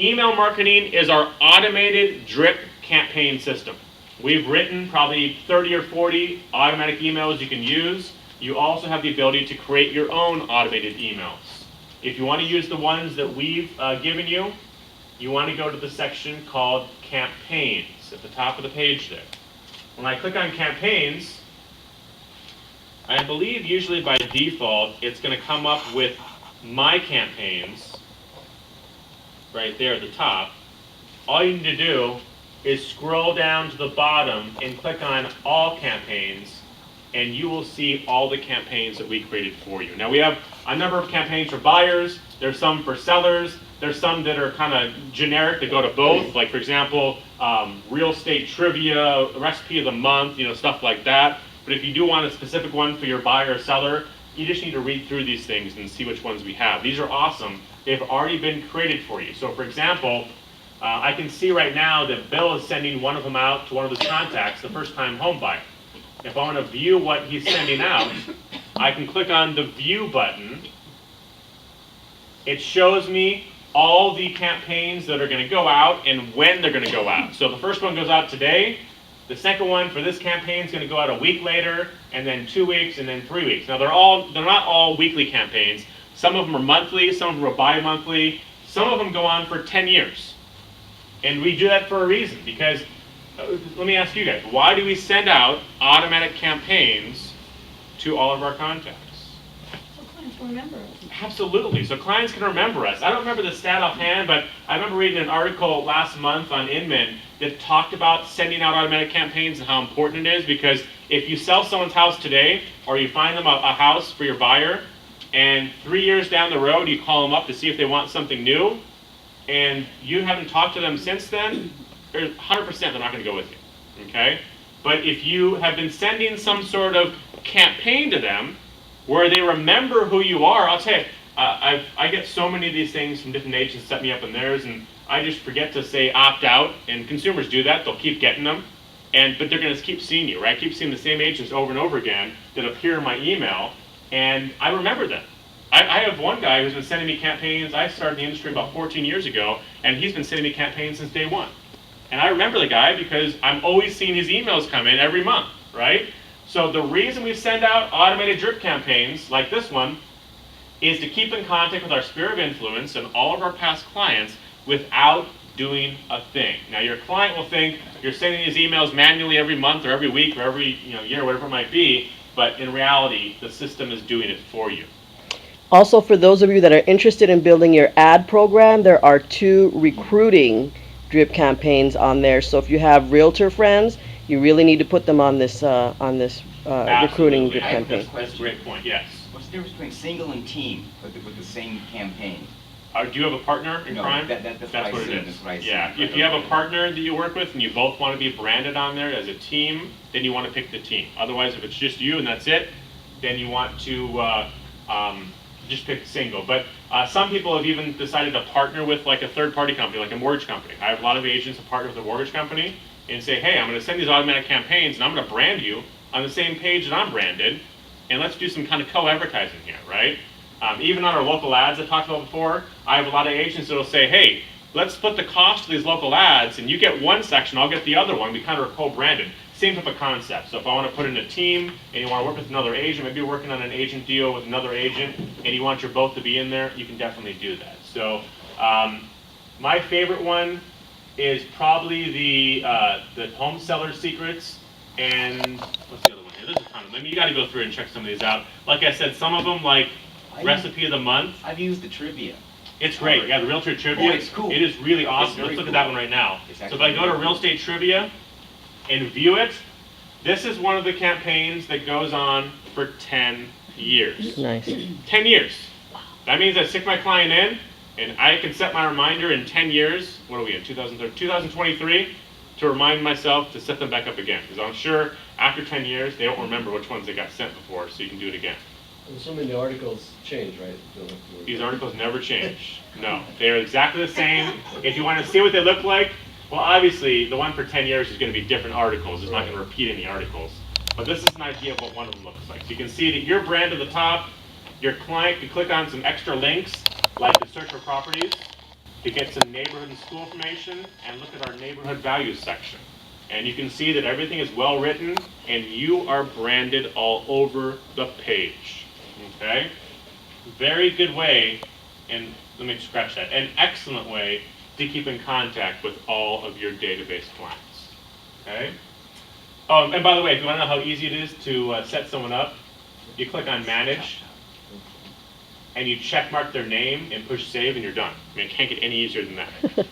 Email marketing is our automated drip campaign system. We've written probably 30 or 40 automatic emails you can use. You also have the ability to create your own automated emails. If you want to use the ones that we've given you, you want to go to the section called Campaigns at the top of the page there. When I click on Campaigns, I believe usually by default it's going to come up with My Campaigns right there at the top. All you need to do is scroll down to the bottom and click on All Campaigns, and you will see all the campaigns that we created for you. Now we have a number of campaigns for buyers, there's some for sellers, there's some that are kind of generic that go to both, like for example, real estate trivia, recipe of the month, stuff like that. But if you do want a specific one for your buyer or seller, you just need to read through these things and see which ones we have. These are awesome. They've already been created for you. So for example, I can see right now that Bill is sending one of them out to one of his contacts, the first-time home buyer. If I want to view what he's sending out, I can click on the View button. It shows me all the campaigns that are going to go out and when they're going to go out. So the first one goes out today. The second one for this campaign is going to go out a week later, and then 2 weeks, and then 3 weeks. Now they're not all weekly campaigns. Some of them are monthly, some of them are bi-monthly, some of them go on for 10 years. And we do that for a reason, because let me ask you guys, why do we send out automatic campaigns to all of our contacts? So clients will remember us. Absolutely, so clients can remember us. I don't remember the stat offhand, but I remember reading an article last month on Inman that talked about sending out automatic campaigns and how important it is, because if you sell someone's house today, or you find them a house for your buyer, and 3 years down the road you call them up to see if they want something new, and you haven't talked to them since then, 100% they're not going to go with you, okay? But if you have been sending some sort of campaign to them where they remember who you are, I'll tell you, I get so many of these things from different agents set me up in theirs, and I just forget to say opt out, and consumers do that, they'll keep getting them, but they're going to keep seeing you, right? Keep seeing the same agents over and over again that appear in my email, and I remember them. I have one guy who's been sending me campaigns. I started in the industry about 14 years ago, and he's been sending me campaigns since day one. And I remember the guy because I'm always seeing his emails come in every month, right? So the reason we send out automated drip campaigns like this one is to keep in contact with our sphere of influence and all of our past clients without doing a thing. Now your client will think you're sending these emails manually every month or every week or every year, whatever it might be, but in reality, the system is doing it for you. Also, for those of you that are interested in building your ad program, there are 2 recruiting drip campaigns on there. So if you have realtor friends, you really need to put them on this recruiting drip campaign. That's a great point, yes. What's the difference between single and team with the same campaign? Do you have a partner in No, crime? that's what I what see, it is. that's what I see. Yeah, if you have a partner that you work with and you both want to be branded on there as a team, then you want to pick the team. Otherwise, if it's just you and that's it, then you want to just pick single. But some people have even decided to partner with like a third-party company, like a mortgage company. I have a lot of agents who partner with a mortgage company and say, hey, I'm going to send these automatic campaigns and I'm going to brand you on the same page that I'm branded, and let's do some kind of co-advertising here, right? Even on our local ads I talked about before, I have a lot of agents that will say, hey, let's split the cost of these local ads, and you get one section, I'll get the other one. We kind of are co-branded. Same type of concept. So if I want to put in a team and you want to work with another agent, maybe you're working on an agent deal with another agent and you want your both to be in there, you can definitely do that. So my favorite one is probably the home seller secrets, and what's the other one here? There's a ton of them. I mean, you got to go through and check some of these out. Like I said, some of them like recipe of the month. I've used the trivia. It's great. Yeah, the Realtor Trivia. Oh, it's cool. It is really awesome. Let's look at that one right now. So if I go to Real Estate Trivia and view it, this is one of the campaigns that goes on for 10 years. Nice. 10 years. That means I stick my client in, and I can set my reminder in 10 years, what are we in, 2023, to remind myself to set them back up again. Because I'm sure after 10 years, they don't remember which ones they got sent before, so you can do it again. I'm assuming the articles change, right? These articles never change. No, they're exactly the same. If you want to see what they look like, well, obviously, the one for 10 years is going to be different articles. It's not going to repeat any articles. But this is an idea of what one of them looks like. So you can see that your brand at the top, your client can click on some extra links, like the search for properties, to get some neighborhood and school information and look at our neighborhood values section. And you can see that everything is well written and you are branded all over the page. Okay? Very good way, and let me scratch that, an excellent way to keep in contact with all of your database clients. Okay? And by the way, if you want to know how easy it is to set someone up, you click on Manage, and you check mark their name and push Save, and you're done. I mean, it can't get any easier than that.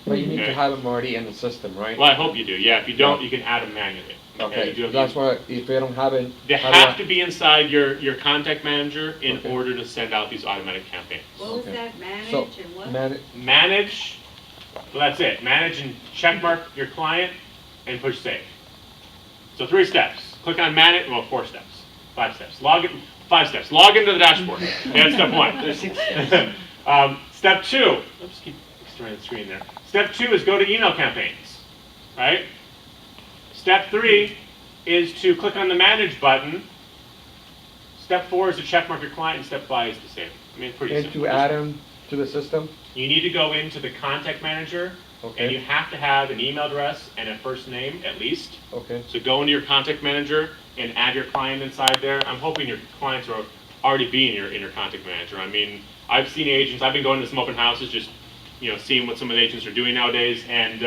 But you need Okay. to have them already in the system, right? Well, I hope you do. Yeah, if you don't, you can add them manually. Okay, You do have that's to- why, if they don't have it. They how do have I- to be inside your contact manager in Okay. order to send out these automatic campaigns. What was Okay. that, manage So, and what? Manage, well, that's it. Manage and check mark your client and push Save. So 3 steps. Click on Manage, well, 4 steps, 5 steps. 5 steps. Log into the dashboard. That's step 1. There's 6 steps. Step 2, oops, keep destroying the screen there. Step 2 is go to email campaigns, right? Step 3 is to click on the Manage button. Step 4 is to check mark your client, and step 5 is to save. I mean, it's pretty And simple. to add them to the system? You need to go into the contact manager, and you Okay, have to have an email address and a first name at least. okay. So go into your contact manager and add your client inside there. I'm hoping your clients are already be in your contact manager. I mean, I've seen agents, I've been going to some open houses, just, seeing what some of the agents are doing nowadays. And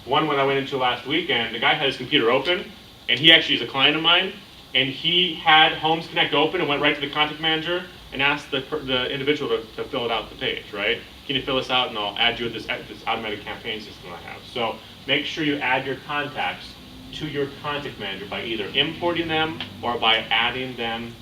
one when I went into last weekend, the guy had his computer open, and he actually is a client of mine, and he had Homes Connect open and went right to the contact manager and asked the individual to fill it out the page, right? Can you fill this out, and I'll add you with this automatic campaign system I have. So make sure you add your contacts to your contact manager by either importing them or by adding them